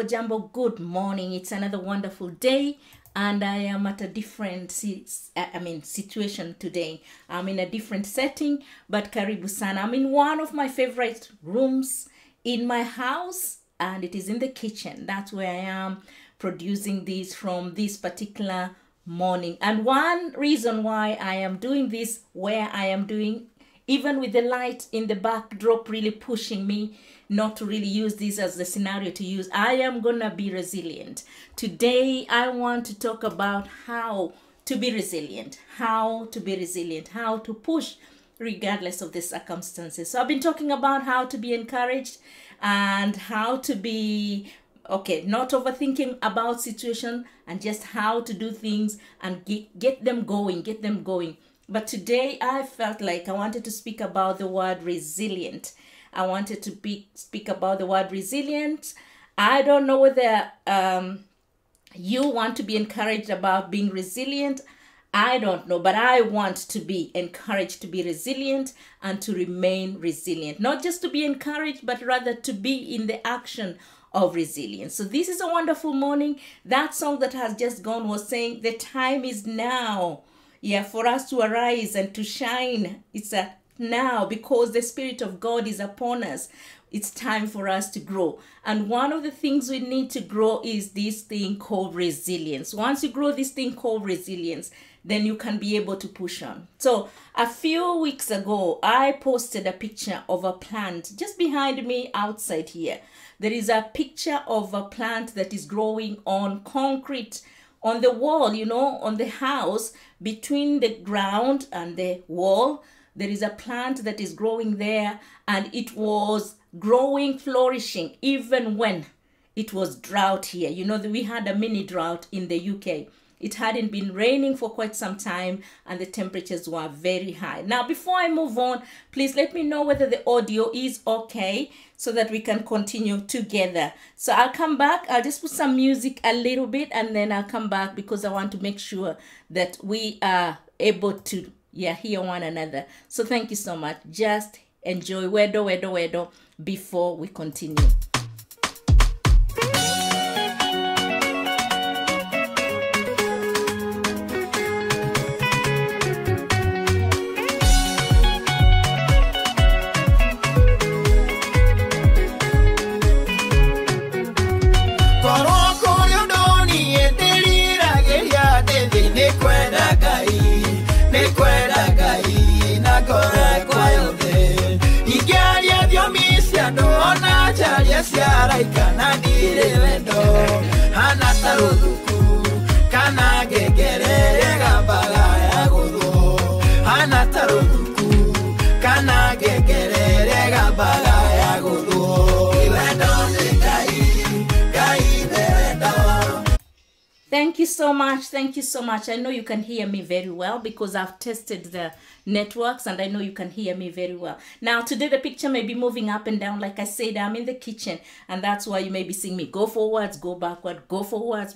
Jambo, good morning. It's another wonderful day and I am at a different situation today. I'm in a different setting, but karibu sana. I'm in one of my favorite rooms in my house and it is in the kitchen. That's where I am producing this from this particular morning. And one reason why I am doing this where I am doing, even with the light in the backdrop really pushing me not to really use this as the scenario to use, I am gonna be resilient. Today, I want to talk about how to be resilient, how to push regardless of the circumstances. So I've been talking about how to be encouraged and how to be, not overthinking about situation and just how to do things and get them going. But today I felt like I wanted to speak about the word resilient. I wanted to speak about the word resilient. I don't know whether you want to be encouraged about being resilient. I don't know, but I want to be encouraged to be resilient and to remain resilient. Not just to be encouraged, but rather to be in the action of resilience. So this is a wonderful morning. That song that has just gone was saying the time is now. Yeah, for us to arise and to shine. It's now because the Spirit of God is upon us. It's time for us to grow. And one of the things we need to grow is this thing called resilience. Once you grow this thing called resilience, then you can be able to push on. So a few weeks ago, I posted a picture of a plant just behind me outside here. There is a picture of a plant that is growing on concrete on the wall, you know, on the house, between the ground and the wall. There is a plant that is growing there, and it was growing, flourishing, even when it was drought here. You know, we had a mini drought in the UK. It hadn't been raining for quite some time, and the temperatures were very high. Now, before I move on, please let me know whether the audio is okay so that we can continue together. So I'll come back. I'll just put some music a little bit, and then I'll come back because I want to make sure that we are able to hear one another. So thank you so much. Just enjoy wedo before we continue. Thank you so much. Thank you so much. I know you can hear me very well because I've tested the networks, and I know you can hear me very well. Now, today the picture may be moving up and down. Like I said, I'm in the kitchen, and that's why you may be seeing me go forwards, go backward, go forwards,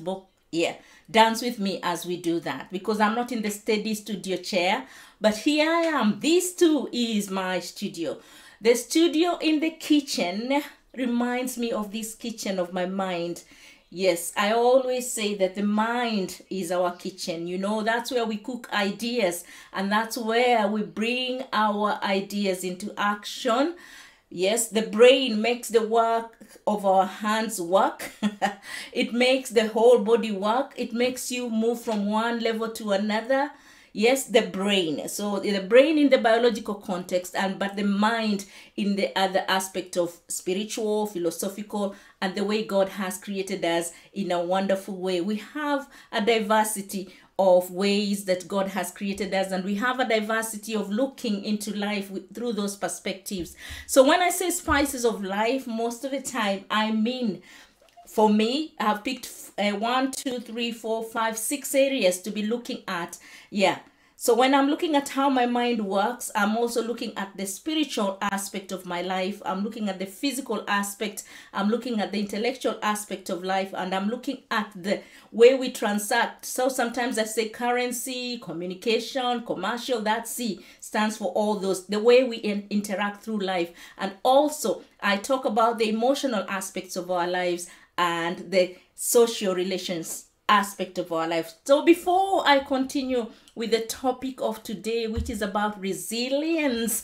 dance with me as we do that, because I'm not in the steady studio chair, but here I am. This too is my studio. The studio in the kitchen reminds me of this kitchen of my mind. Yes, I always say that the mind is our kitchen. You know, that's where we cook ideas, and that's where we bring our ideas into action. Yes, the brain makes the work of our hands work. It makes the whole body work. It makes you move from one level to another. Yes, the brain. So the brain in the biological context, but the mind in the other aspect of spiritual, philosophical, and the way God has created us in a wonderful way. We have a diversity of ways that God has created us, and we have a diversity of looking into life through those perspectives. So when I say spices of life, most of the time, I mean, for me, I've picked 1, 2, 3, 4, 5, 6 areas to be looking at. So when I'm looking at how my mind works, I'm also looking at the spiritual aspect of my life. I'm looking at the physical aspect. I'm looking at the intellectual aspect of life. And I'm looking at the way we transact. So sometimes I say currency, communication, commercial. That C stands for all those. The way we interact through life. And also I talk about the emotional aspects of our lives and the social relations aspect of our life. So before I continue with the topic of today, which is about resilience,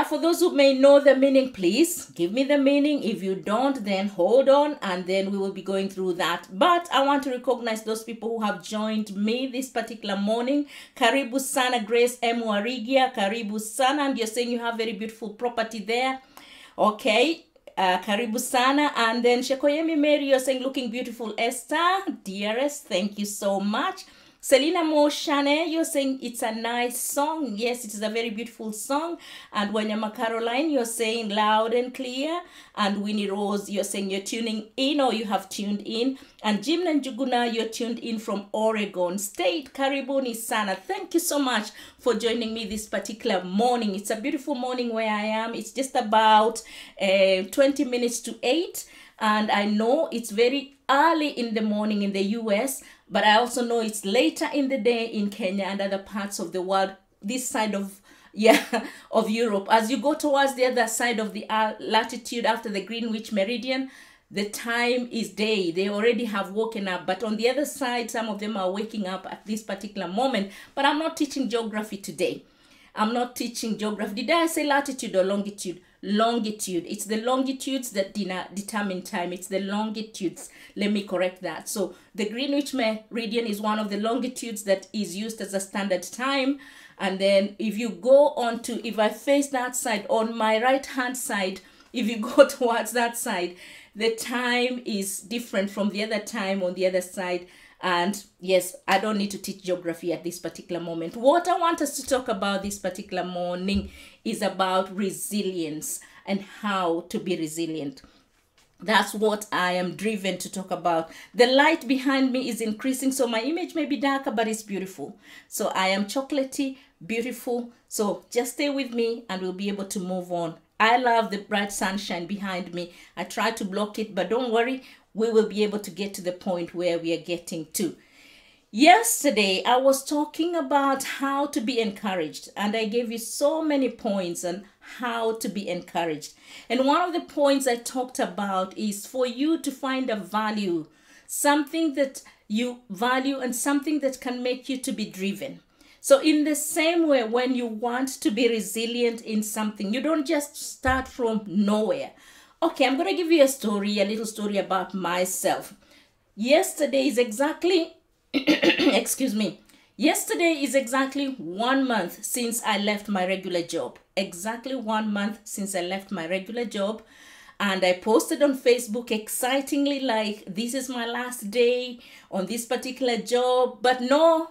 for those who may know the meaning, please give me the meaning. If you don't, then hold on, and then we will be going through that. But I want to recognize those people who have joined me this particular morning. Karibu sana, Grace M. Warigia. Karibu sana, and you're saying you have very beautiful property there. Okay. Karibu sana. And then Shekoyemi Mary, you're saying looking beautiful. Esther, dearest, thank you so much. Selina Moshane, you're saying it's a nice song. Yes, it is a very beautiful song. And Wanyama Caroline, you're saying loud and clear. And Winnie Rose, you're saying you're tuning in, or you have tuned in. And Jim Njuguna, you're tuned in from Oregon State. Karibuni sana. Thank you so much for joining me this particular morning. It's a beautiful morning where I am. It's just about 20 minutes to 8. And I know it's very early in the morning in the US, but I also know it's later in the day in Kenya and other parts of the world, this side of of Europe. As you go towards the other side of the latitude after the Greenwich Meridian, the time is day. They already have woken up. But on the other side, some of them are waking up at this particular moment. But I'm not teaching geography today. I'm not teaching geography. Did I say latitude or longitude? longitude. It's the longitudes that determine time. It's the longitudes. Let me correct that. So the Greenwich Meridian is one of the longitudes that is used as a standard time. And then if you go on to, if I face that side, on my right hand side, if you go towards that side, the time is different from the other time on the other side. And yes, I don't need to teach geography at this particular moment. What I want us to talk about this particular morning is about resilience and how to be resilient. That's what I am driven to talk about. The light behind me is increasing, so my image may be darker, but it's beautiful. So I am chocolatey, beautiful. So just stay with me and we'll be able to move on. I love the bright sunshine behind me. I try to block it, but don't worry. We will be able to get to the point where we are getting to. Yesterday, I was talking about how to be encouraged, and I gave you so many points on how to be encouraged. And one of the points I talked about is for you to find a value, something that you value and something that can make you to be driven. So in the same way, when you want to be resilient in something, you don't just start from nowhere. Okay, I'm going to give you a little story about myself. Yesterday is exactly, excuse me. Yesterday is exactly 1 month since I left my regular job. Exactly 1 month since I left my regular job. And I posted on Facebook excitingly like, this is my last day on this particular job. But no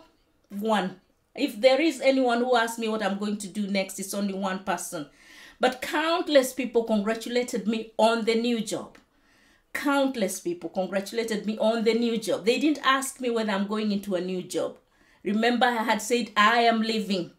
one. If there is anyone who asks me what I'm going to do next, it's only one person. But countless people congratulated me on the new job. Countless people congratulated me on the new job. They didn't ask me whether I'm going into a new job. Remember, I had said I am leaving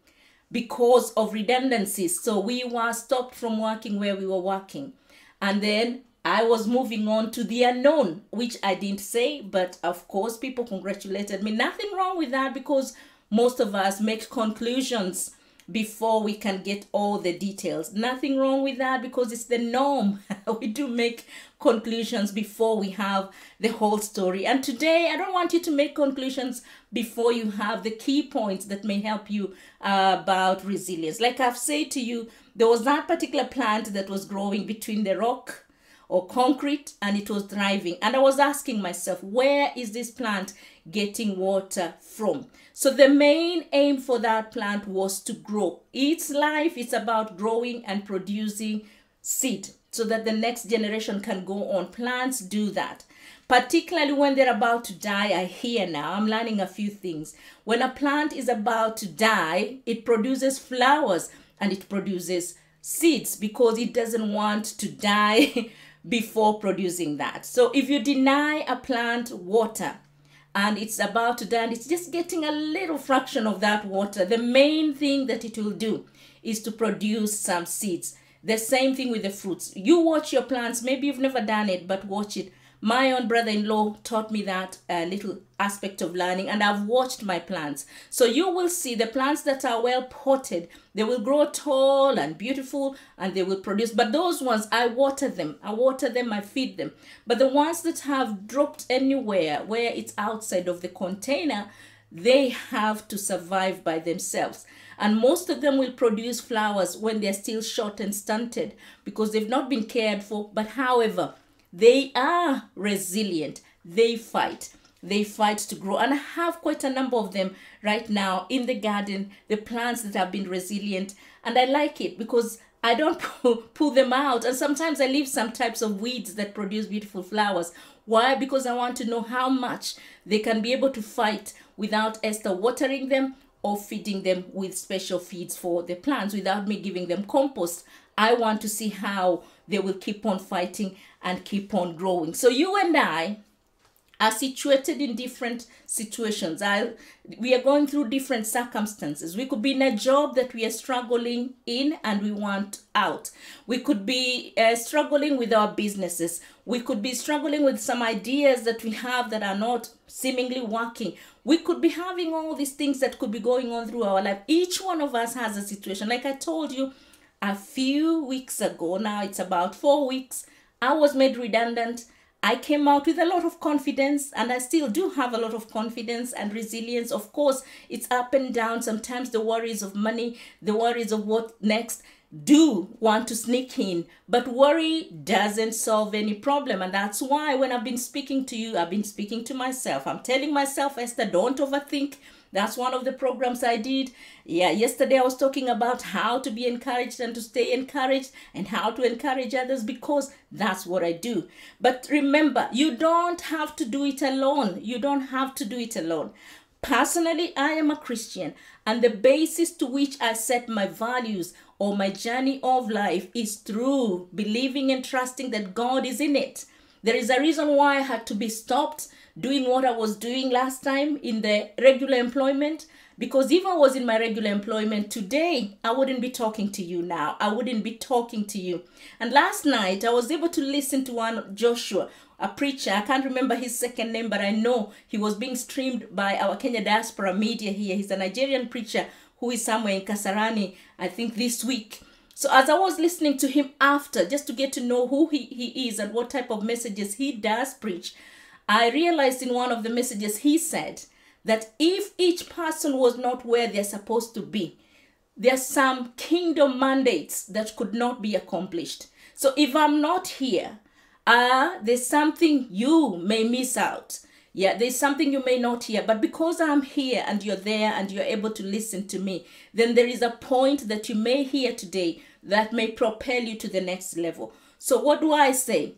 because of redundancies. So we were stopped from working where we were working. And then I was moving on to the unknown, which I didn't say. But of course, people congratulated me. Nothing wrong with that because most of us make conclusions before we can get all the details. Nothing wrong with that because it's the norm. We do make conclusions before we have the whole story. And today, I don't want you to make conclusions before you have the key points that may help you about resilience. Like I've said to you, there was that particular plant that was growing between the rock or concrete and it was thriving. And I was asking myself, where is this plant getting water from? So the main aim for that plant was to grow. Its life is about growing and producing seed so that the next generation can go on. Plants do that. Particularly when they're about to die, I hear now, I'm learning a few things. When a plant is about to die, it produces flowers and it produces seeds because it doesn't want to die before producing that. So if you deny a plant water and it's about to die and it's just getting a little fraction of that water, the main thing that it will do is to produce some seeds. The same thing with the fruits. You watch your plants. Maybe you've never done it, but watch it. My own brother-in-law taught me that little aspect of learning, and I've watched my plants. So you will see the plants that are well potted, they will grow tall and beautiful and they will produce. But those ones, I water them, I feed them. But the ones that have dropped anywhere where it's outside of the container, they have to survive by themselves. And most of them will produce flowers when they're still short and stunted because they've not been cared for. But however, they are resilient. They fight to grow. And I have quite a number of them right now in the garden, the plants that have been resilient. And I like it because I don't pull them out. And sometimes I leave some types of weeds that produce beautiful flowers. Why? Because I want to know how much they can be able to fight without Esther watering them or feeding them with special feeds for the plants without me giving them compost. I want to see how they will keep on fighting and keep on growing. So you and I are situated in different situations. We are going through different circumstances. We could be in a job that we are struggling in and we want out. We could be struggling with our businesses. We could be struggling with some ideas that we have that are not seemingly working. We could be having all these things that could be going on through our life. Each one of us has a situation. Like I told you a few weeks ago, now it's about 4 weeks, I was made redundant I came out with a lot of confidence, and I still do have a lot of confidence and resilience. Of course, it's up and down. Sometimes the worries of money, the worries of what next do want to sneak in, but worry doesn't solve any problem. And that's why when I've been speaking to you, I've been speaking to myself. I'm telling myself, Esther, don't overthink. That's one of the programs I did. Yeah, yesterday I was talking about how to be encouraged and to stay encouraged and how to encourage others, because that's what I do. But remember, you don't have to do it alone. You don't have to do it alone. Personally, I am a Christian, and the basis to which I set my values or my journey of life is through believing and trusting that God is in it. There is a reason why I had to be stopped doing what I was doing last time in the regular employment, because if I was in my regular employment today, I wouldn't be talking to you now. I wouldn't be talking to you. And last night, I was able to listen to one Joshua, a preacher. I can't remember his second name, but I know he was being streamed by our Kenya diaspora media here. He's a Nigerian preacher who is somewhere in Kasarani, I think this week. So as I was listening to him after, just to get to know who he is and what type of messages he does preach, I realized in one of the messages he said that if each person was not where they're supposed to be, there are some kingdom mandates that could not be accomplished. So if I'm not here, there's something you may miss out. Yeah, there's something you may not hear, but because I'm here and you're there and you're able to listen to me, then there is a point that you may hear today that may propel you to the next level. So what do I say?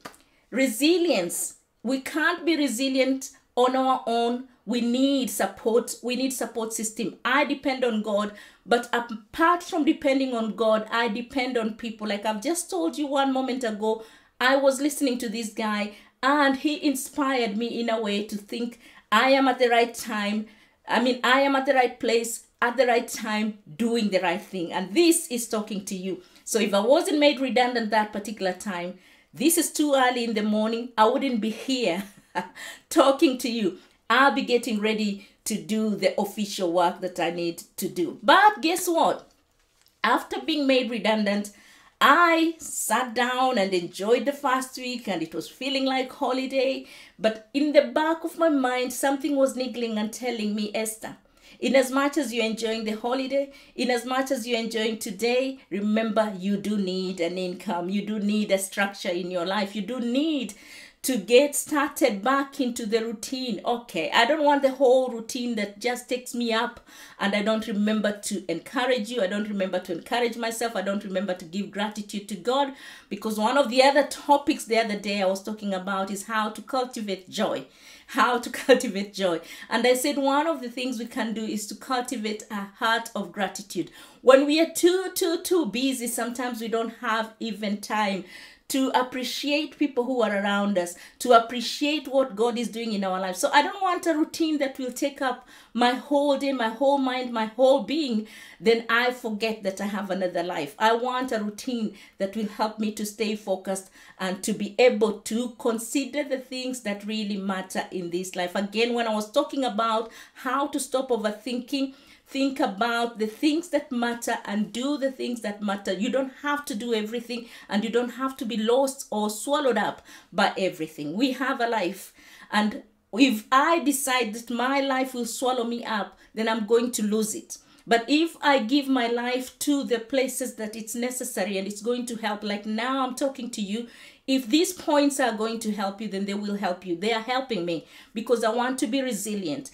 Resilience. We can't be resilient on our own. We need support. We need support system. I depend on God, but apart from depending on God, I depend on people. Like I've just told you one moment ago, I was listening to this guy and he inspired me in a way to think I am at the right time. I am at the right place at the right time doing the right thing. And this is talking to you. So if I wasn't made redundant that particular time, this is too early in the morning, I wouldn't be here talking to you. I'll be getting ready to do the official work that I need to do. But guess what? After being made redundant, I sat down and enjoyed the first week, and it was feeling like holiday. But in the back of my mind, something was niggling and telling me, Esther, in as much as you're enjoying the holiday, in as much as you're enjoying today, remember you do need an income. You do need a structure in your life. You do need to get started back into the routine. Okay, I don't want the whole routine that just takes me up and I don't remember to encourage you. I don't remember to encourage myself. I don't remember to give gratitude to God, because one of the other topics the other day I was talking about is how to cultivate joy. How to cultivate joy. And I said one of the things we can do is to cultivate a heart of gratitude. When we are too busy, sometimes we don't have even time to appreciate people who are around us, to appreciate what God is doing in our lives. So I don't want a routine that will take up my whole day, my whole mind, my whole being. Then I forget that I have another life. I want a routine that will help me to stay focused and to be able to consider the things that really matter in this life. Again, when I was talking about how to stop overthinking, think about the things that matter and do the things that matter. You don't have to do everything, and you don't have to be lost or swallowed up by everything. We have a life, and if I decide that my life will swallow me up, then I'm going to lose it. But if I give my life to the places that it's necessary and it's going to help, like now I'm talking to you, if these points are going to help you, then they will help you. They are helping me because I want to be resilient.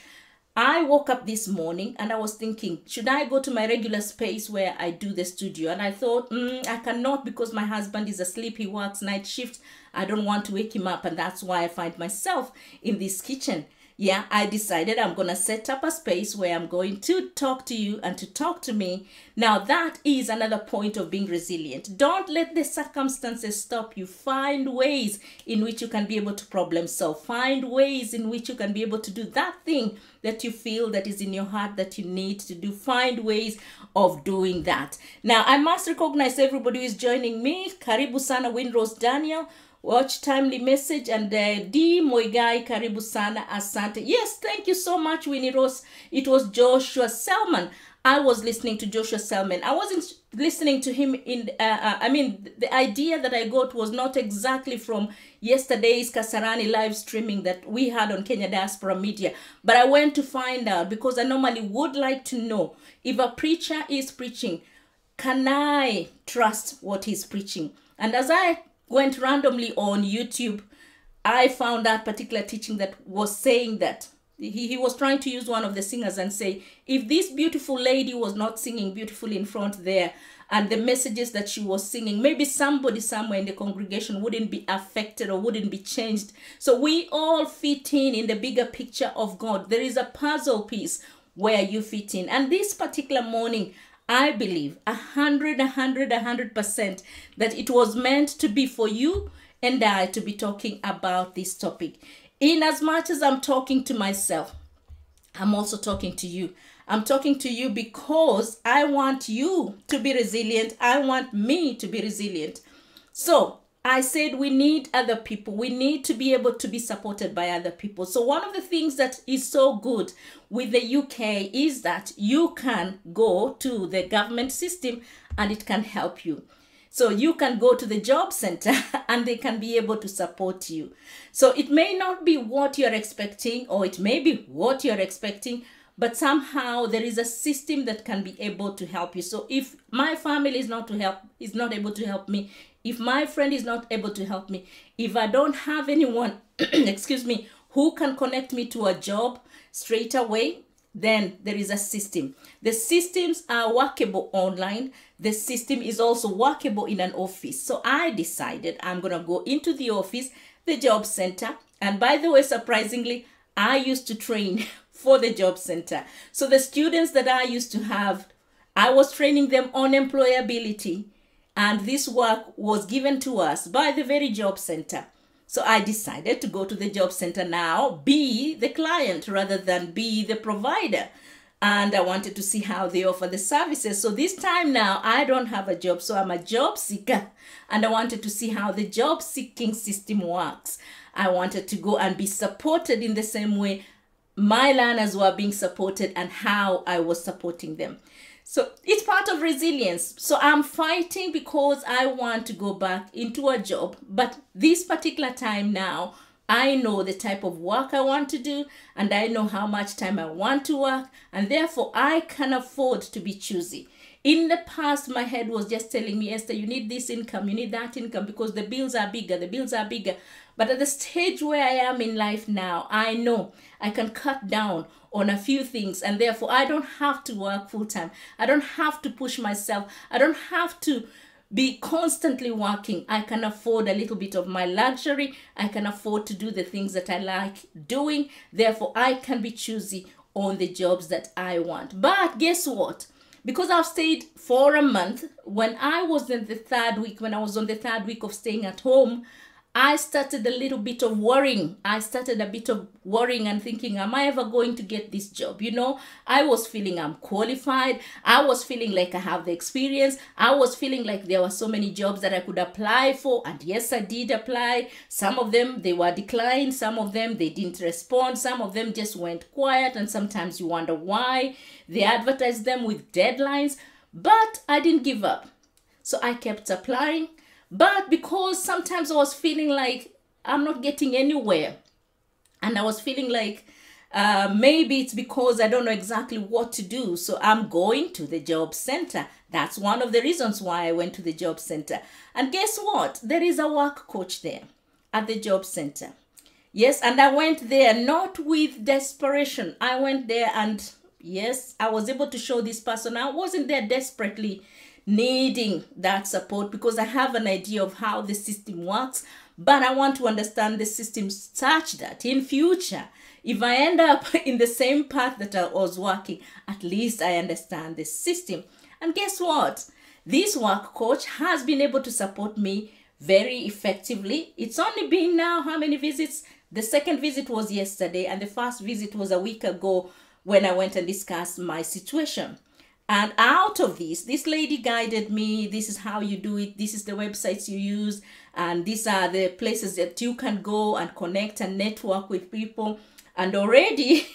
I woke up this morning and I was thinking, should I go to my regular space where I do the studio? And I thought, I cannot, because my husband is asleep. He works night shift. I don't want to wake him up. And that's why I find myself in this kitchen. Yeah, I decided I'm going to set up a space where I'm going to talk to you and to talk to me. Now, that is another point of being resilient. Don't let the circumstances stop you. Find ways in which you can be able to problem solve. Find ways in which you can be able to do that thing that you feel that is in your heart that you need to do. Find ways of doing that. Now, I must recognize everybody who is joining me. Karibu sana, Windrose Daniel. Watch Timely Message, and D Moigai, karibu sana, asante. Yes, thank you so much, Winnie Rose. It was Joshua Selman. I was listening to Joshua Selman. I wasn't listening to him the idea that I got was not exactly from yesterday's Kasarani live streaming that we had on Kenya Diaspora Media. But I went to find out because I normally would like to know if a preacher is preaching, can I trust what he's preaching? And as I went randomly on YouTube, I found that particular teaching that was saying that he was trying to use one of the singers and say, if this beautiful lady was not singing beautifully in front there, and the messages that she was singing, maybe somebody somewhere in the congregation wouldn't be affected or wouldn't be changed. So we all fit in the bigger picture of God. There is a puzzle piece where you fit in. And this particular morning, I believe 100% that it was meant to be for you and I to be talking about this topic. In as much as I'm talking to myself, I'm also talking to you. I'm talking to you because I want you to be resilient. I want me to be resilient. So I said we need other people. We need to be able to be supported by other people. So one of the things that is so good with the UK is that you can go to the government system and it can help you. So you can go to the job center and they can be able to support you. So it may not be what you're expecting, or it may be what you're expecting, but somehow there is a system that can be able to help you. So if my family is not able to help me, if my friend is not able to help me, if I don't have anyone, excuse me, who can connect me to a job straight away, then there is a system. The systems are workable online. The system is also workable in an office. So I decided I'm going to go into the office, the job center. And by the way, surprisingly, I used to train for the job center. So the students that I used to have, I was training them on employability. And this work was given to us by the very job center. So I decided to go to the job center now, be the client rather than be the provider. And I wanted to see how they offer the services. So this time now, I don't have a job, so I'm a job seeker. And I wanted to see how the job seeking system works. I wanted to go and be supported in the same way my learners were being supported and how I was supporting them. So it's part of resilience. So I'm fighting because I want to go back into a job. But this particular time now, I know the type of work I want to do and I know how much time I want to work. And therefore, I can afford to be choosy. In the past, my head was just telling me, Esther, you need this income, you need that income because the bills are bigger, the bills are bigger. But at the stage where I am in life now, I know I can cut down on a few things and therefore I don't have to work full time. I don't have to push myself. I don't have to be constantly working. I can afford a little bit of my luxury. I can afford to do the things that I like doing. Therefore, I can be choosy on the jobs that I want. But guess what? Because I've stayed for a month, when I was in the third week, when I was on the third week of staying at home, I started a little bit of worrying. I started a bit of worrying and thinking, am I ever going to get this job? You know, I was feeling I'm qualified. I was feeling like I have the experience. I was feeling like there were so many jobs that I could apply for. And yes, I did apply. Some of them, they were declined. Some of them, they didn't respond. Some of them just went quiet. And sometimes you wonder why. They advertised them with deadlines. But I didn't give up. So I kept applying. But because sometimes I was feeling like I'm not getting anywhere, and I was feeling like maybe it's because I don't know exactly what to do. So I'm going to the job center. That's one of the reasons why I went to the job center. And guess what? There is a work coach there at the job center. Yes, and I went there not with desperation. I went there and yes, I was able to show this person. I wasn't there desperately needing that support because I have an idea of how the system works, but I want to understand the system such that in future, if I end up in the same path that I was working, at least I understand the system. And guess what? This work coach has been able to support me very effectively. It's only been now how many visits? The second visit was yesterday and the first visit was a week ago when I went and discussed my situation. And out of this lady guided me. This is how you do it. This is the websites you use. And these are the places that you can go and connect and network with people. And already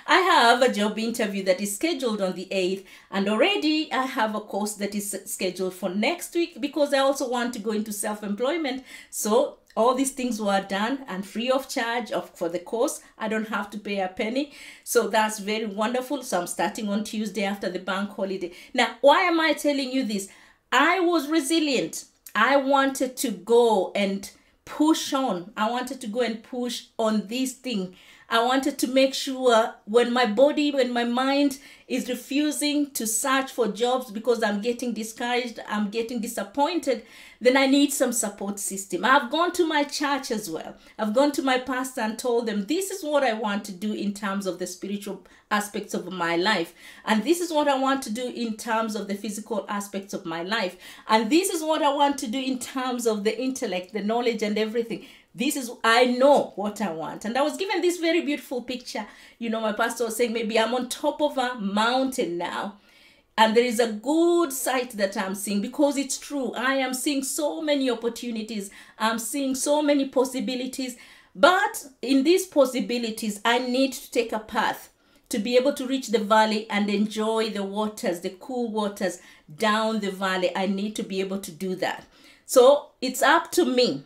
I have a job interview that is scheduled on the 8th, and already I have a course that is scheduled for next week, because I also want to go into self-employment. So all these things were done and free of charge for the course. I don't have to pay a penny. So that's very wonderful. So I'm starting on Tuesday after the bank holiday. Now, why am I telling you this? I was resilient. I wanted to go and push on. I wanted to go and push on this thing. I wanted to make sure when my mind is refusing to search for jobs because I'm getting discouraged, I'm getting disappointed, then I need some support system. I've gone to my church as well. I've gone to my pastor and told them, this is what I want to do in terms of the spiritual aspects of my life. And this is what I want to do in terms of the physical aspects of my life. And this is what I want to do in terms of the intellect, the knowledge and everything. I know what I want. And I was given this very beautiful picture. You know, my pastor was saying, maybe I'm on top of a mountain now, and there is a good sight that I'm seeing, because it's true. I am seeing so many opportunities. I'm seeing so many possibilities. But in these possibilities, I need to take a path to be able to reach the valley and enjoy the waters, the cool waters down the valley. I need to be able to do that. So it's up to me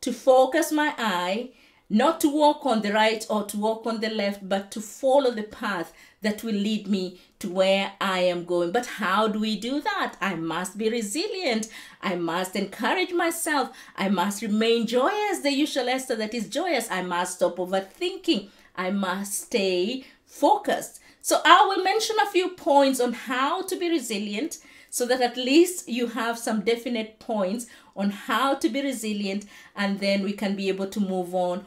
to focus my eye, not to walk on the right or to walk on the left, but to follow the path that will lead me to where I am going. But how do we do that? I must be resilient. I must encourage myself. I must remain joyous, the usual Esther that is joyous. I must stop overthinking. I must stay focused. So I will mention a few points on how to be resilient, so that at least you have some definite points on how to be resilient, and then we can be able to move on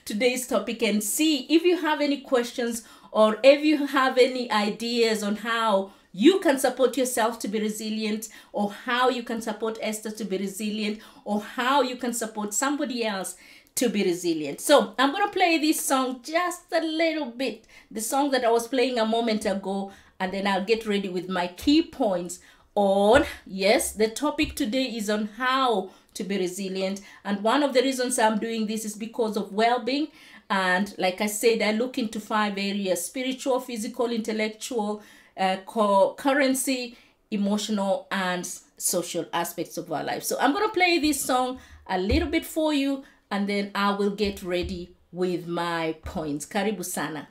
today's topic and see if you have any questions or if you have any ideas on how you can support yourself to be resilient, or how you can support Esther to be resilient, or how you can support somebody else to be resilient. So I'm going to play this song just a little bit, the song that I was playing a moment ago, and then I'll get ready with my key points on, yes, the topic today is on how to be resilient. And one of the reasons I'm doing this is because of well-being. And like I said, I look into 5 areas: spiritual, physical, intellectual, currency, emotional, and social aspects of our life. So I'm going to play this song a little bit for you, and then I will get ready with my points. Karibu sana.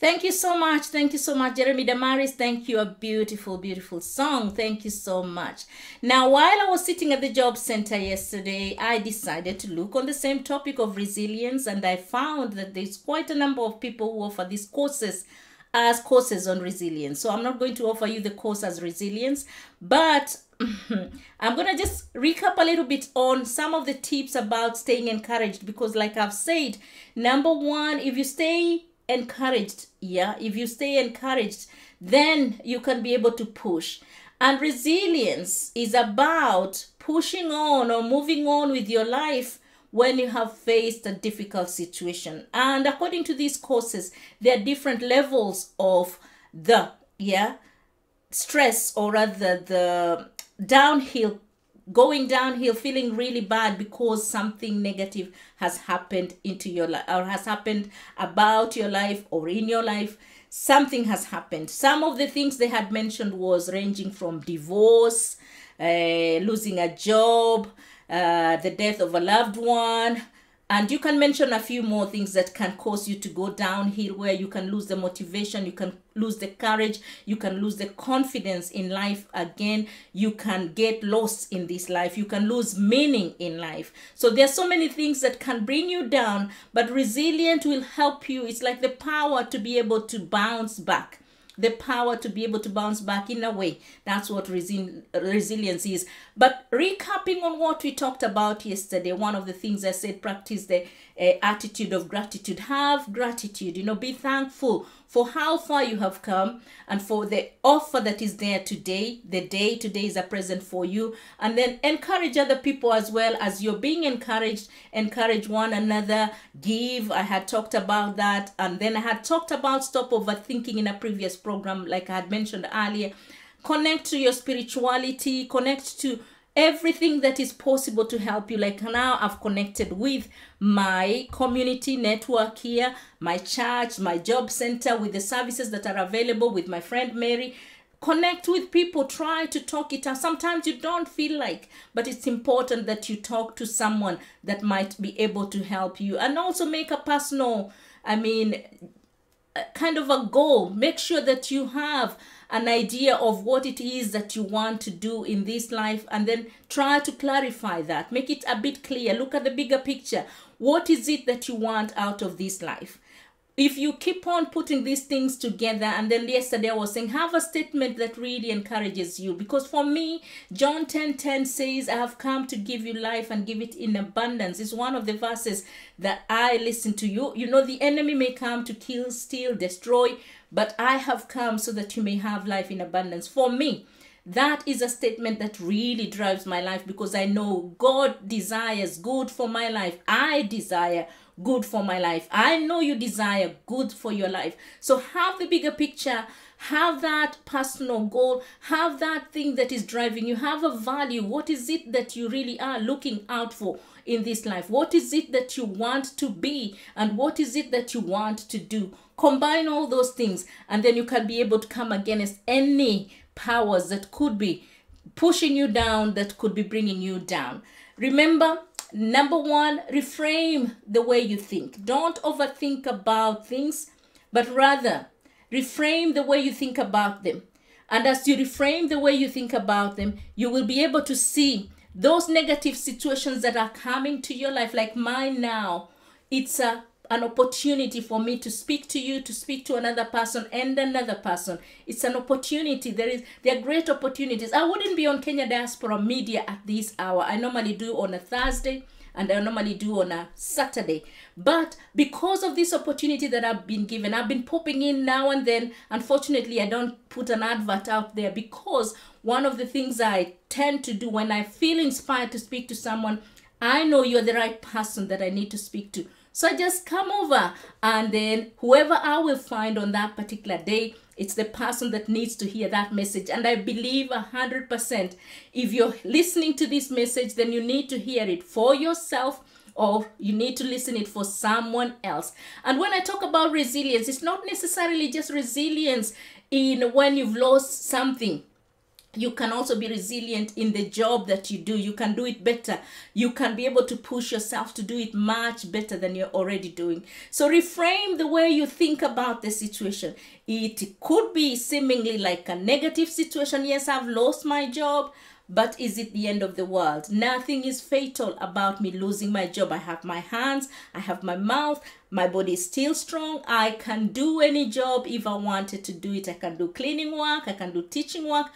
Thank you so much. Thank you so much, Jeremy Damaris. Thank you. A beautiful, beautiful song. Thank you so much. Now, while I was sitting at the job center yesterday, I decided to look on the same topic of resilience, and I found that there's quite a number of people who offer these courses as courses on resilience. So I'm not going to offer you the course as resilience, but I'm going to just recap a little bit on some of the tips about staying encouraged, because like I've said, number one, if you stay encouraged, then you can be able to push. And resilience is about pushing on or moving on with your life when you have faced a difficult situation. And according to these courses, there are different levels of the stress, or rather the downhill, going downhill, feeling really bad because something negative has happened into your life, or has happened about your life or in your life. Something has happened. Some of the things they had mentioned was ranging from divorce, losing a job, the death of a loved one, and you can mention a few more things that can cause you to go downhill, where you can lose the motivation, you can lose the courage, you can lose the confidence in life again, you can get lost in this life, you can lose meaning in life. So there are so many things that can bring you down, but resilient will help you. It's like the power to be able to bounce back. The power to be able to bounce back in a way. That's what resilience is. But recapping on what we talked about yesterday, one of the things I said, practice the attitude of gratitude. Have gratitude, be thankful for how far you have come and for the offer that is there today. The day today is a present for you. And then encourage other people as well. As you're being encouraged, encourage one another, give. I had talked about that. And then I had talked about stop overthinking in a previous program, like I had mentioned earlier. Connect to your spirituality, connect to everything that is possible to help you. Like now I've connected with my community network here, my church, my job center, with the services that are available, with my friend Mary. Connect with people, try to talk it out. Sometimes you don't feel like, but it's important that you talk to someone that might be able to help you. And also make a personal, kind of a goal. Make sure that you have an idea of what it is that you want to do in this life, and then try to clarify that. Make it a bit clear. Look at the bigger picture. What is it that you want out of this life? If you keep on putting these things together, and then yesterday I was saying, have a statement that really encourages you. Because for me, John 10:10 says, I have come to give you life and give it in abundance. It's one of the verses that I listen to. The enemy may come to kill, steal, destroy, but I have come so that you may have life in abundance. For me, that is a statement that really drives my life, because I know God desires good for my life. I desire good for my life. I know you desire good for your life. So have the bigger picture, have that personal goal, have that thing that is driving you, have a value. What is it that you really are looking out for in this life? What is it that you want to be, and what is it that you want to do? Combine all those things, and then you can be able to come against any powers that could be pushing you down, that could be bringing you down. Remember, number one, reframe the way you think. Don't overthink about things, but rather reframe the way you think about them. And as you reframe the way you think about them, you will be able to see those negative situations that are coming to your life, like mine now. It's an opportunity for me to speak to you, to speak to another person and another person. It's an opportunity. There are great opportunities. I wouldn't be on Kenya Diaspora Media at this hour. I normally do on a Thursday, and I normally do on a Saturday. But because of this opportunity that I've been given, I've been popping in now and then. Unfortunately, I don't put an advert out there, because one of the things I tend to do when I feel inspired to speak to someone, I know you're the right person that I need to speak to. So I just come over, and then whoever I will find on that particular day, it's the person that needs to hear that message. And I believe 100%, if you're listening to this message, then you need to hear it for yourself, or you need to listen it for someone else. And when I talk about resilience, it's not necessarily just resilience in when you've lost something. You can also be resilient in the job that you do. You can do it better. You can be able to push yourself to do it much better than you're already doing. So reframe the way you think about the situation. It could be seemingly like a negative situation. Yes, I've lost my job, but is it the end of the world? Nothing is fatal about me losing my job. I have my hands, I have my mouth, my body is still strong. I can do any job if I wanted to do it. I can do cleaning work, I can do teaching work.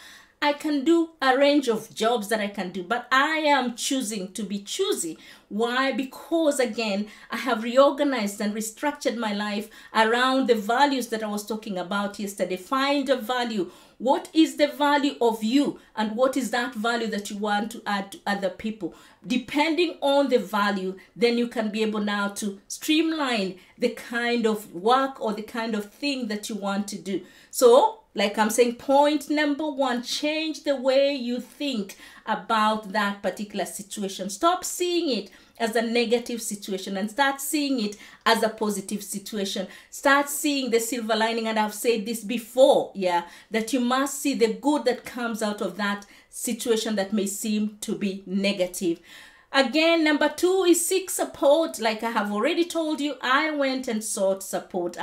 I can do a range of jobs that I can do, but I am choosing to be choosy. Why? Because again, I have reorganized and restructured my life around the values that I was talking about yesterday. Find a value. What is the value of you, and what is that value that you want to add to other people? Depending on the value, then you can be able now to streamline the kind of work or the kind of thing that you want to do. So, like I'm saying, point number one, change the way you think about that particular situation. Stop seeing it as a negative situation and start seeing it as a positive situation. Start seeing the silver lining. And I've said this before, that you must see the good that comes out of that situation that may seem to be negative. Again, number two is seek support. Like I have already told you, I went and sought support.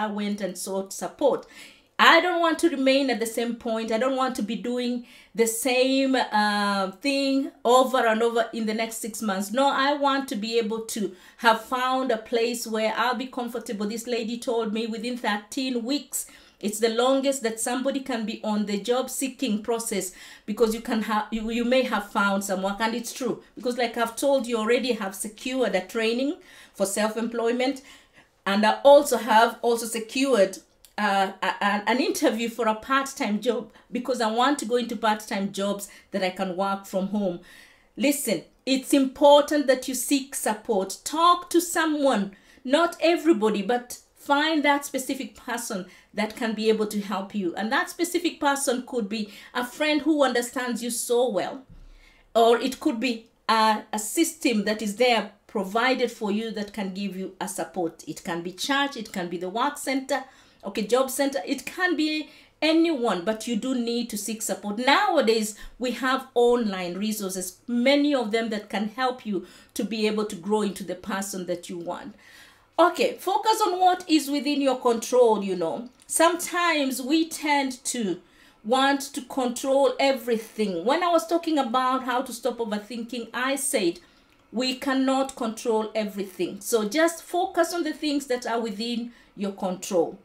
I don't want to remain at the same point. I don't want to be doing the same thing over and over in the next 6 months. No, I want to be able to have found a place where I'll be comfortable. This lady told me within 13 weeks, it's the longest that somebody can be on the job seeking process, because you may have found some work. And it's true, because like I've told you already, have secured a training for self-employment, and I also have secured an interview for a part-time job, because I want to go into part-time jobs that I can work from home. Listen, it's important that you seek support. Talk to someone, not everybody, but find that specific person that can be able to help you. And that specific person could be a friend who understands you so well, or it could be a system that is there provided for you that can give you a support. It can be church, it can be the work center, job center, it can be anyone, but you do need to seek support. Nowadays, we have online resources, many of them that can help you to be able to grow into the person that you want. Okay, focus on what is within your control, Sometimes we tend to want to control everything. When I was talking about how to stop overthinking, I said we cannot control everything. So just focus on the things that are within your control.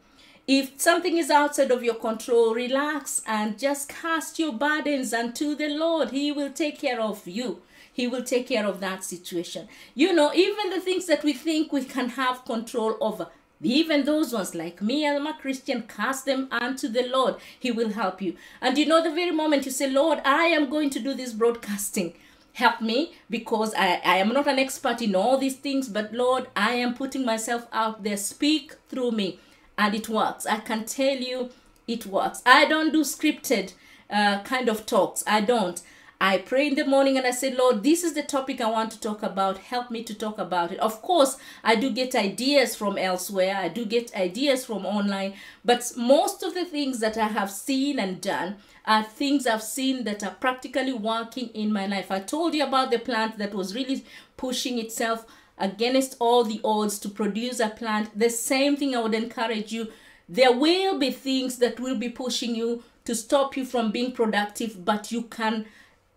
If something is outside of your control, relax and just cast your burdens unto the Lord. He will take care of you. He will take care of that situation. Even the things that we think we can have control over, even those ones, like me, I'm a Christian, cast them unto the Lord. He will help you. And the very moment you say, Lord, I am going to do this broadcasting, help me, because I am not an expert in all these things, but Lord, I am putting myself out there. Speak through me. And it works. I can tell you it works. I don't do scripted kind of talks. I don't. I pray in the morning and I say, Lord, this is the topic I want to talk about. Help me to talk about it. Of course, I do get ideas from elsewhere. I do get ideas from online. But most of the things that I have seen and done are things I've seen that are practically working in my life. I told you about the plant that was really pushing itself against all the odds to produce a plant. The same thing I would encourage you. There will be things that will be pushing you to stop you from being productive, but you can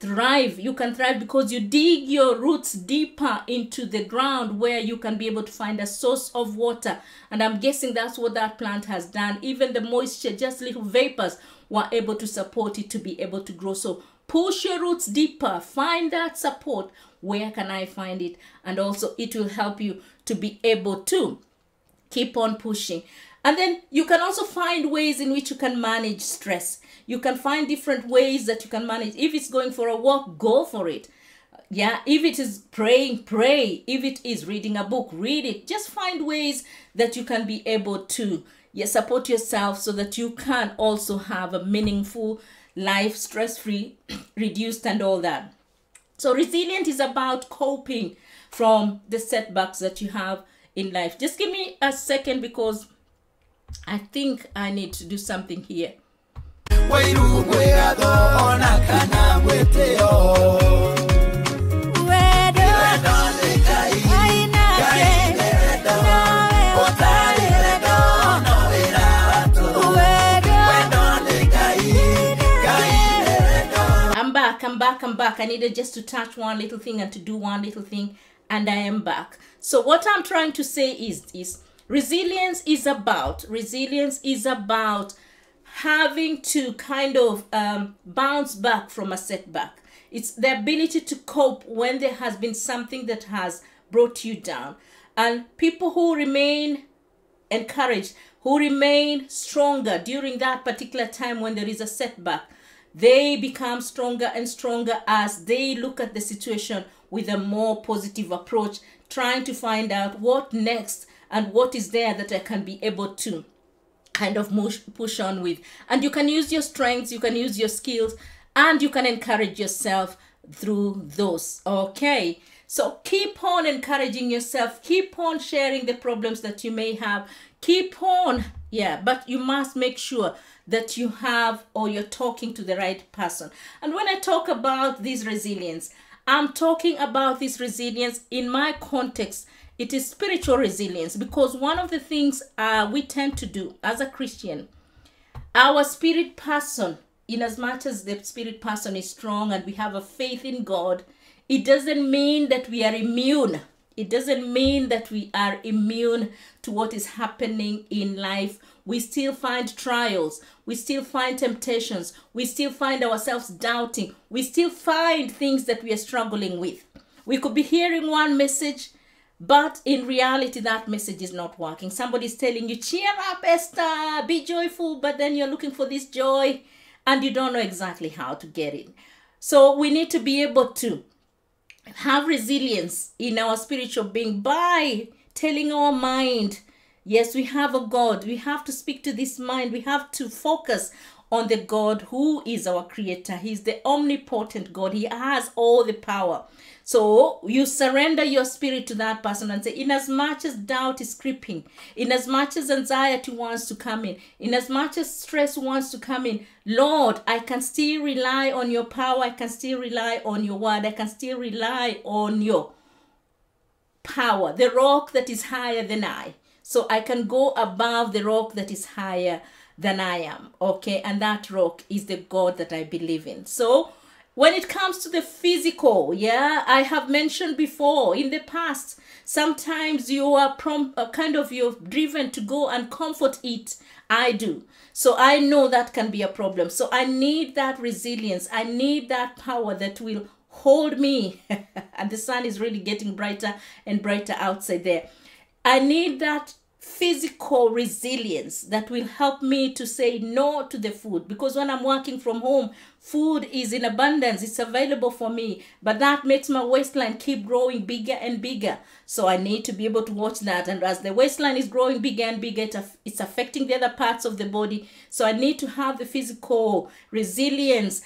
thrive. You can thrive because you dig your roots deeper into the ground where you can be able to find a source of water. And I'm guessing that's what that plant has done. Even the moisture, just little vapors, were able to support it to be able to grow. So push your roots deeper. Find that support. Where can I find it? And also it will help you to be able to keep on pushing. And then you can also find ways in which you can manage stress. You can find different ways that you can manage. If it's going for a walk, go for it. If it is praying, pray. If it is reading a book, read it. Just find ways that you can be able to support yourself so that you can also have a meaningful life, stress-free, reduced and all that. So resilient is about coping from the setbacks that you have in life. Just give me a second because I think I need to do something here. I'm back. I needed just to touch one little thing and to do one little thing, and I am back. So what I'm trying to say is resilience is about having to kind of bounce back from a setback. It's the ability to cope when there has been something that has brought you down. And people who remain encouraged, who remain stronger during that particular time when there is a setback. They become stronger and stronger as they look at the situation with a more positive approach, trying to find out what next and what is there that I can be able to kind of push on with. And you can use your strengths, you can use your skills, and you can encourage yourself through those. Okay, so keep on encouraging yourself, keep on sharing the problems that you may have, keep on, but you must make sure that you have, or you're talking to the right person. And when I talk about this resilience, I'm talking about this resilience in my context. It is spiritual resilience, because one of the things we tend to do as a Christian, our spirit person, in as much as the spirit person is strong and we have a faith in God, it doesn't mean that we are immune. It doesn't mean that we are immune to what is happening in life. We still find trials. We still find temptations. We still find ourselves doubting. We still find things that we are struggling with. We could be hearing one message, but in reality, that message is not working. Somebody's telling you, cheer up, Esther, be joyful, but then you're looking for this joy and you don't know exactly how to get it. So we need to be able to have resilience in our spiritual being by telling our mind, yes, we have a God. We have to speak to this mind. We have to focus on the God who is our creator. He's the omnipotent God. He has all the power. So you surrender your spirit to that person and say, in as much as doubt is creeping, in as much as anxiety wants to come in as much as stress wants to come in, Lord, I can still rely on your power. I can still rely on your word. I can still rely on your power, the rock that is higher than I. So I can go above the rock that is higher than I am. Okay, and that rock is the God that I believe in. So when it comes to the physical, I have mentioned before in the past, sometimes you are you're driven to go and comfort it. I do. So I know that can be a problem. So I need that resilience. I need that power that will hold me. And the sun is really getting brighter and brighter outside there. I need that physical resilience that will help me to say no to the food, because when I'm working from home, food is in abundance, it's available for me, but that makes my waistline keep growing bigger and bigger. So I need to be able to watch that, and as the waistline is growing bigger and bigger, it's affecting the other parts of the body. So I need to have the physical resilience.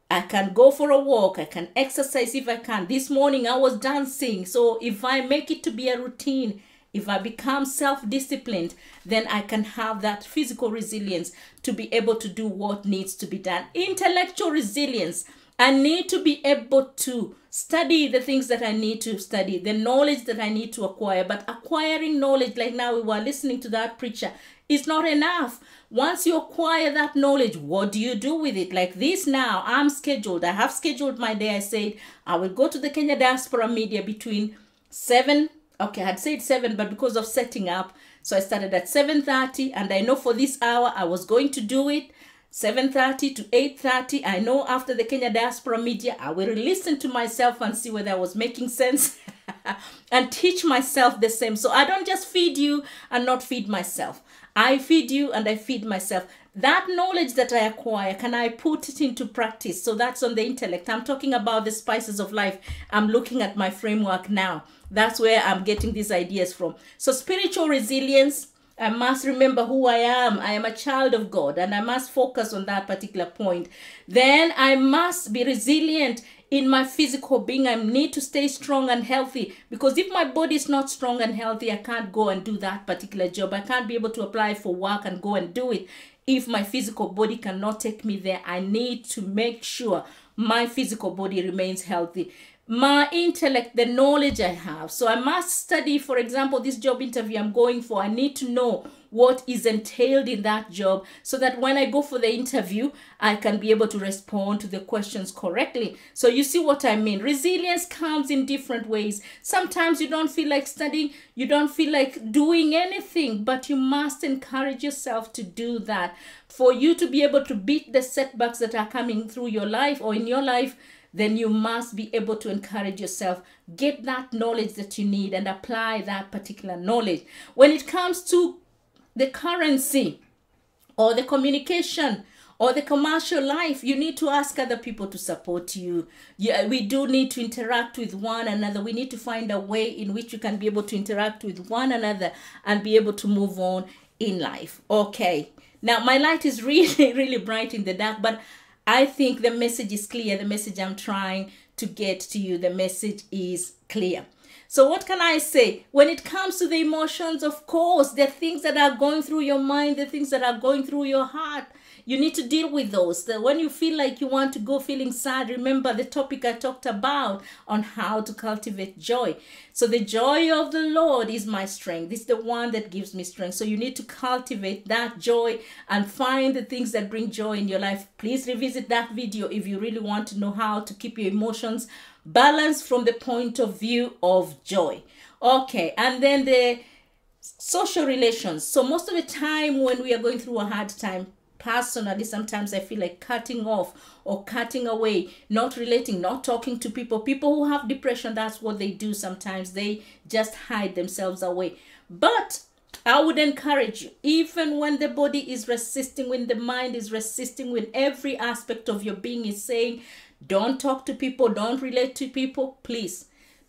I can go for a walk, I can exercise if I can. This morning I was dancing, so if I make it to be a routine, if I become self-disciplined, then I can have that physical resilience to be able to do what needs to be done. Intellectual resilience. I need to be able to study the things that I need to study, the knowledge that I need to acquire. But acquiring knowledge, like now we were listening to that preacher, is not enough. Once you acquire that knowledge, what do you do with it? Like this now, I have scheduled my day. I said, I will go to the Kenya Diaspora Media between 7. Okay, I had said 7, but because of setting up, so I started at 7:30, and I know for this hour I was going to do it 7:30 to 8:30. I know after the Kenya Diaspora Media, I will listen to myself and see whether I was making sense and teach myself the same. So I don't just feed you and not feed myself. I feed you and I feed myself. That knowledge that I acquire, can I put it into practice? So that's on the intellect. I'm talking about the spices of life. I'm looking at my framework now. That's where I'm getting these ideas from. So spiritual resilience, I must remember who I am. I am a child of God, and I must focus on that particular point. Then I must be resilient in my physical being. I need to stay strong and healthy, because if my body is not strong and healthy, I can't go and do that particular job. I can't be able to apply for work and go and do it. If my physical body cannot take me there, I need to make sure my physical body remains healthy. My intellect, the knowledge I have. So I must study, for example, this job interview I'm going for. I need to know what is entailed in that job, so that when I go for the interview, I can be able to respond to the questions correctly. So you see what I mean? Resilience comes in different ways. Sometimes you don't feel like studying, you don't feel like doing anything, but you must encourage yourself to do that. For you to be able to beat the setbacks that are coming through your life or in your life, then you must be able to encourage yourself, get that knowledge that you need and apply that particular knowledge. When it comes to the currency or the communication or the commercial life, you need to ask other people to support you. Yeah, we do need to interact with one another. We need to find a way in which you can be able to interact with one another and be able to move on in life. Okay. Now, my light is really, really bright in the dark, but I think the message is clear. The message I'm trying to get to you, the message is clear. So what can I say? When it comes to the emotions, of course, there are things that are going through your mind, the things that are going through your heart. You need to deal with those. That when you feel like you want to go feeling sad, remember the topic I talked about on how to cultivate joy. So the joy of the Lord is my strength. It's the one that gives me strength. So you need to cultivate that joy and find the things that bring joy in your life. Please revisit that video if you really want to know how to keep your emotions balanced from the point of view of joy. Okay, and then the social relations. So most of the time when we are going through a hard time, personally, sometimes I feel like cutting off or cutting away, not relating, not talking to people. People who have depression, that's what they do sometimes. They just hide themselves away. But I would encourage you, even when the body is resisting, when the mind is resisting, when every aspect of your being is saying, don't talk to people, don't relate to people, please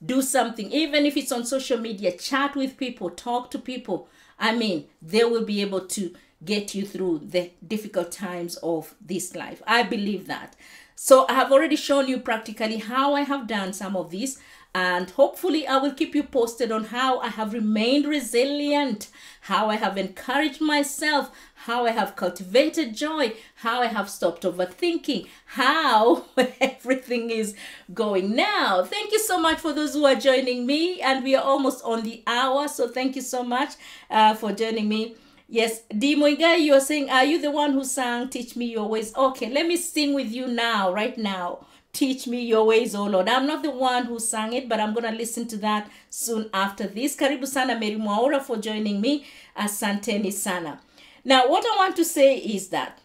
do something. Even if it's on social media, chat with people, talk to people. I mean, they will be able to get you through the difficult times of this life. I believe that. So I have already shown you practically how I have done some of these, and hopefully I will keep you posted on how I have remained resilient, how I have encouraged myself, how I have cultivated joy, how I have stopped overthinking, how everything is going now. Thank you so much for those who are joining me, and we are almost on the hour, so thank you so much for joining me. Yes, D. Moigai, you are saying, are you the one who sang Teach Me Your Ways? Okay, let me sing with you now, right now. Teach me your ways, oh Lord. I'm not the one who sang it, but I'm going to listen to that soon after this. Karibu sana Mary Mwaura for joining me. Asanteni sana. Now, what I want to say is that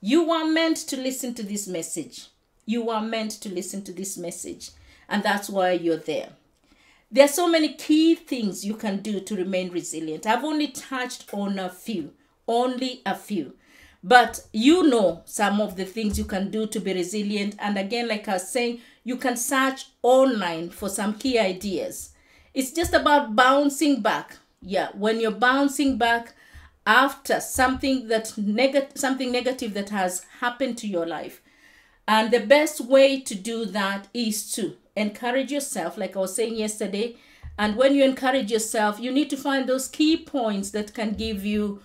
you are meant to listen to this message. You are meant to listen to this message. And that's why you're there. There are so many key things you can do to remain resilient. I've only touched on a few, only a few. But you know some of the things you can do to be resilient. And again, like I was saying, you can search online for some key ideas. It's just about bouncing back. Yeah, when you're bouncing back after something negative that has happened to your life. And the best way to do that is to encourage yourself, like I was saying yesterday. And when you encourage yourself, you need to find those key points that can give you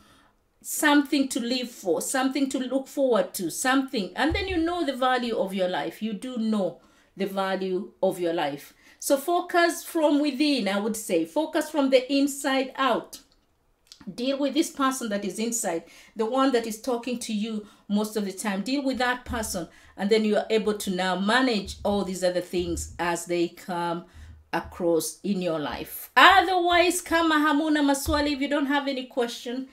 something to live for, something to look forward to, something. And then you know the value of your life. You do know the value of your life. So focus from within, I would say. Focus from the inside out. Deal with this person that is inside, the one that is talking to you most of the time. Deal with that person, and then you are able to now manage all these other things as they come across in your life. Otherwise, kama hamuna maswali, if you don't have any question,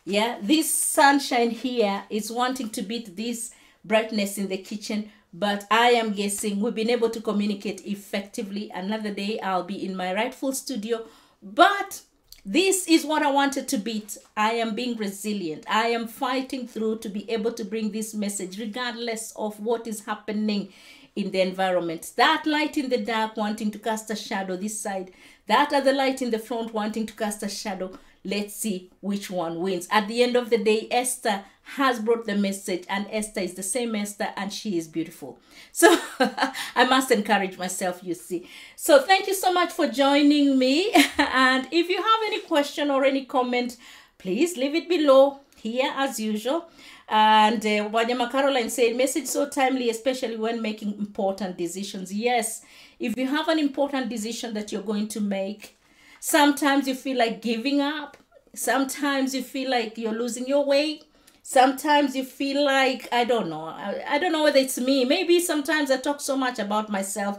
yeah, this sunshine here is wanting to beat this brightness in the kitchen, but I am guessing we've been able to communicate effectively. Another day I'll be in my rightful studio, but this is what I wanted to beat. I am being resilient. I am fighting through to be able to bring this message regardless of what is happening in the environment. That light in the dark wanting to cast a shadow this side. That other light in the front wanting to cast a shadow. Let's see which one wins. At the end of the day, Esther has brought the message, and Esther is the same Esther, and she is beautiful. So I must encourage myself, you see. So thank you so much for joining me. And if you have any question or any comment, please leave it below here as usual. And Wanyama Caroline said, message so timely, especially when making important decisions. Yes, if you have an important decision that you're going to make, sometimes you feel like giving up. Sometimes you feel like you're losing your way. Sometimes you feel like, I don't know. I don't know whether it's me. Maybe sometimes I talk so much about myself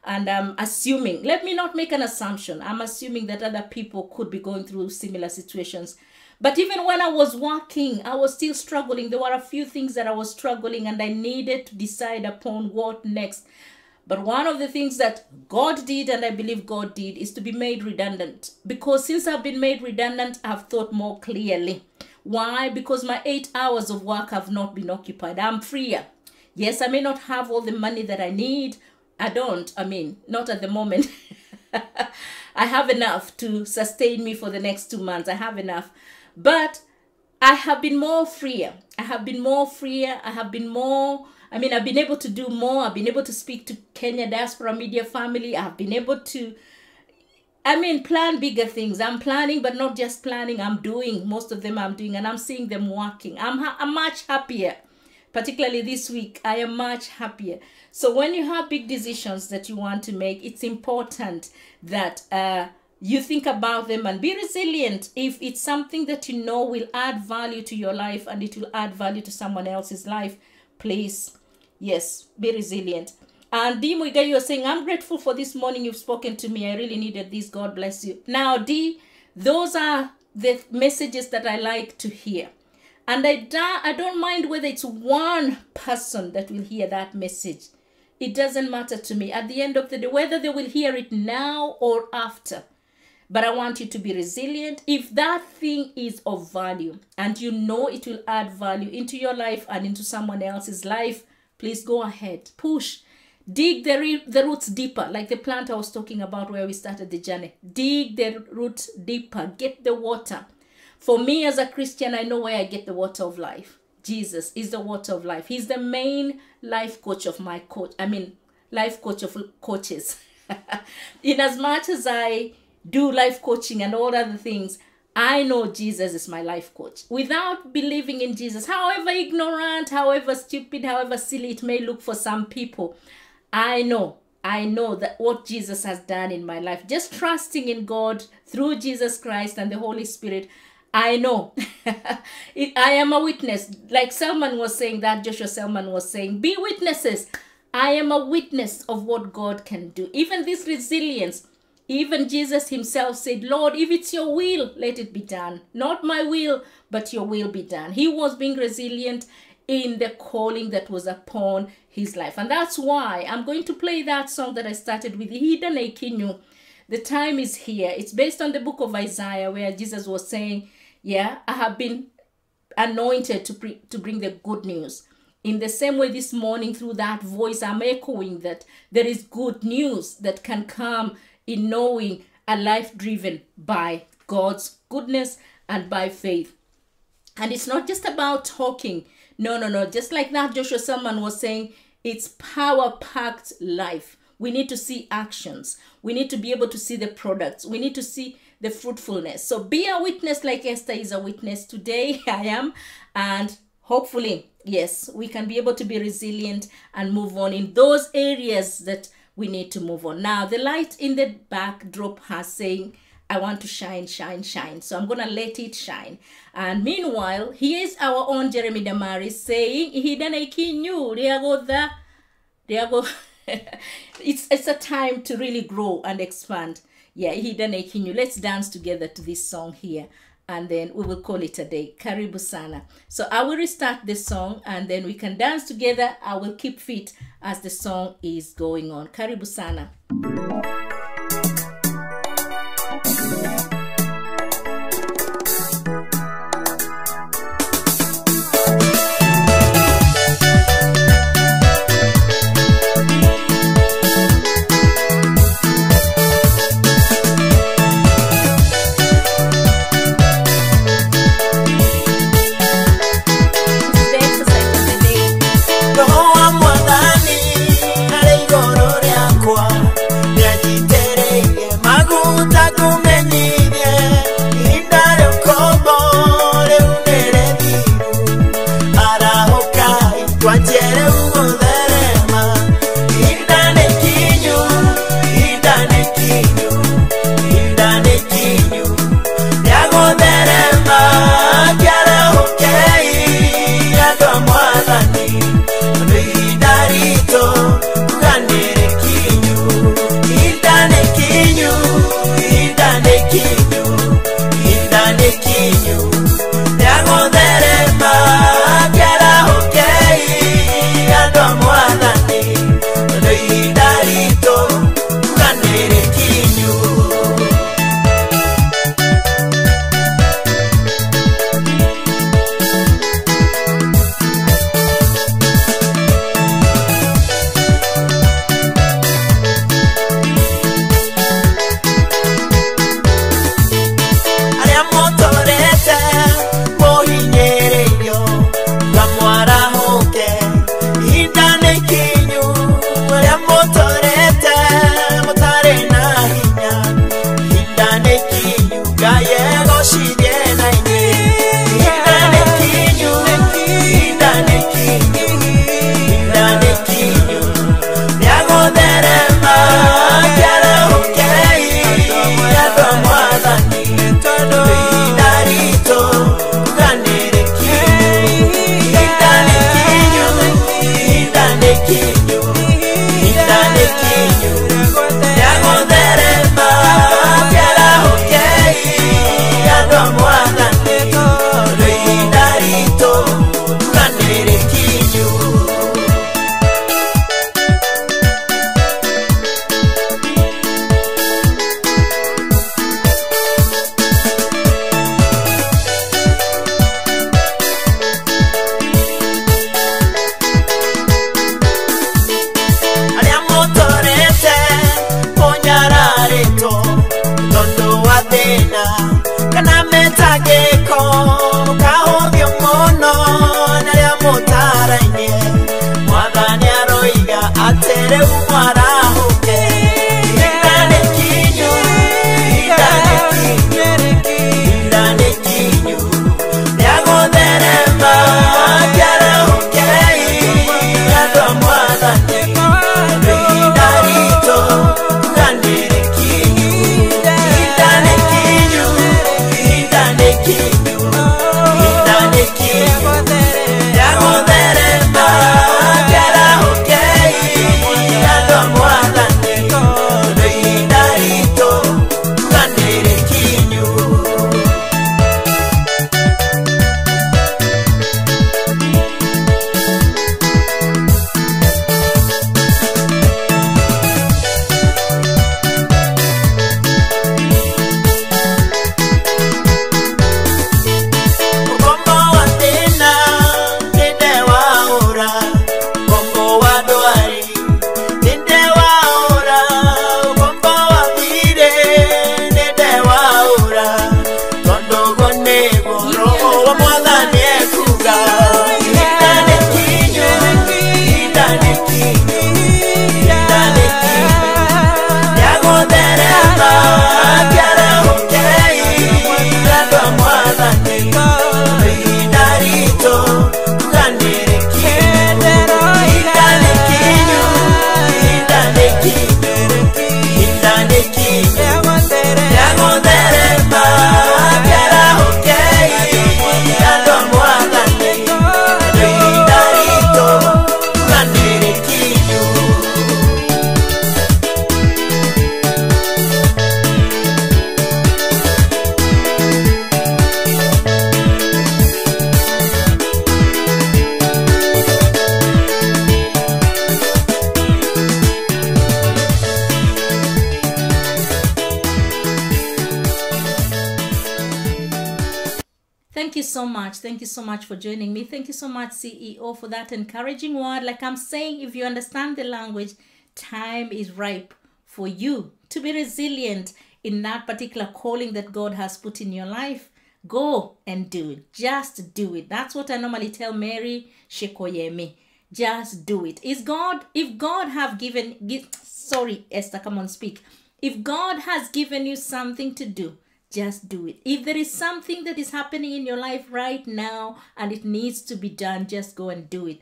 and I'm assuming. Let me not make an assumption. I'm assuming that other people could be going through similar situations. But even when I was working, I was still struggling. There were a few things that I was struggling and I needed to decide upon what next. But one of the things that God did, and I believe God did, is to be made redundant. Because since I've been made redundant, I've thought more clearly. Why? Because my 8 hours of work have not been occupied. I'm freer. Yes, I may not have all the money that I need. I don't. I mean, not at the moment. I have enough to sustain me for the next 2 months. I have enough. But I have been more freer. I have been more freer. I have been more... I've been able to do more. I've been able to speak to Kenya Diaspora Media family. I've been able to, plan bigger things. I'm planning, but not just planning. I'm doing. Most of them I'm doing, and I'm seeing them working. I'm much happier. Particularly this week, I am much happier. So when you have big decisions that you want to make, it's important that you think about them and be resilient. If it's something that you know will add value to your life and it will add value to someone else's life, please, yes, be resilient. And D Muigai, you're saying, I'm grateful for this morning you've spoken to me. I really needed this. God bless you. Now, D, those are the messages that I like to hear. And I don't mind whether it's one person that will hear that message. It doesn't matter to me. At the end of the day, whether they will hear it now or after. But I want you to be resilient. If that thing is of value and you know it will add value into your life and into someone else's life, please go ahead. Push. Dig the roots deeper, like the plant I was talking about where we started the journey. Dig the roots deeper. Get the water. For me as a Christian, I know where I get the water of life. Jesus is the water of life. He's the main life coach of my coach. Life coach of coaches. In as much as I do life coaching and all other things, I know Jesus is my life coach. Without believing in Jesus, however ignorant, however stupid, however silly it may look for some people, I know that what Jesus has done in my life, just trusting in God through Jesus Christ and the Holy Spirit, I know. I am a witness. Like Selman was saying, that Joshua Selman was saying, be witnesses. I am a witness of what God can do. Even this resilience, even Jesus himself said, Lord, if it's your will, let it be done. Not my will, but your will be done. He was being resilient in the calling that was upon his life. And that's why I'm going to play that song that I started with, Hida Neikinyu. The time is here. It's based on the book of Isaiah where Jesus was saying, yeah, I have been anointed to bring the good news. In the same way this morning through that voice, I'm echoing that there is good news that can come in knowing a life driven by God's goodness and by faith. And it's not just about talking. No. Just like that Joshua Selman was saying, it's power-packed life. We need to see actions. We need to be able to see the products. We need to see the fruitfulness. So be a witness like Esther is a witness today. I am. And hopefully, yes, we can be able to be resilient and move on in those areas that we need to move on. Now, the light in the backdrop has saying, I want to shine, shine, shine. So I'm going to let it shine. And meanwhile, here's our own Jeremy Damaris saying, it's a time to really grow and expand. Yeah, let's dance together to this song here. And then we will call it a day. Karibu sana. So I will restart the song and then we can dance together. I will keep fit as the song is going on. Karibu sana. Roho wa Mwathani arĩ igũrũ rĩakwa, nĩanjirĩirie Thank you so much. Thank you so much for joining me. Thank you so much, CEO, for that encouraging word. Like I'm saying, if you understand the language, time is ripe for you to be resilient in that particular calling that God has put in your life. Go and do it. Just do it. That's what I normally tell Mary Shekoyemi. Just do it. If God have sorry, Esther, come on, speak. If God has given you something to do, just do it. If there is something that is happening in your life right now and it needs to be done, just go and do it.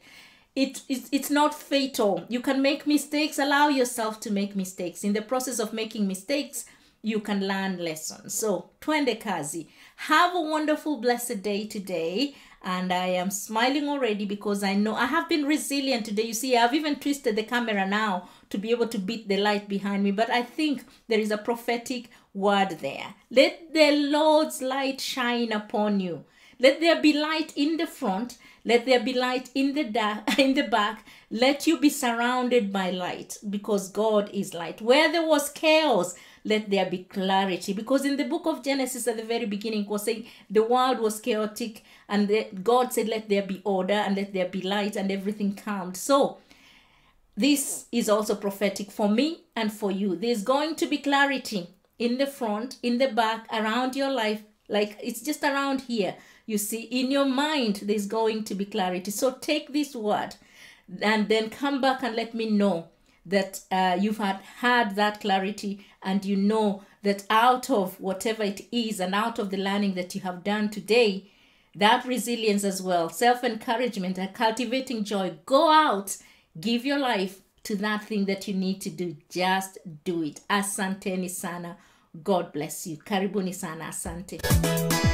It's not fatal. You can make mistakes. Allow yourself to make mistakes. In the process of making mistakes, you can learn lessons. So, twende kazi. Have a wonderful, blessed day today. And I am smiling already because I know I have been resilient today. You see, I've even twisted the camera now to be able to beat the light behind me. But I think there is a prophetic word there. Let the Lord's light shine upon you. Let there be light in the front. Let there be light in the back. Let you be surrounded by light because God is light. Where there was chaos, let there be clarity. Because in the book of Genesis at the very beginning, it was saying the world was chaotic and God said, let there be order and let there be light, and everything calmed. So this is also prophetic for me and for you. There's going to be clarity in the front, in the back, around your life. Like it's just around here. You see, in your mind, there's going to be clarity. So take this word and then come back and let me know that you've had that clarity, and you know that out of whatever it is and out of the learning that you have done today, that resilience as well, self-encouragement and cultivating joy, go out, give your life to that thing that you need to do. Just do it. Asanteni sana. God bless you. Karibuni sana. Asante.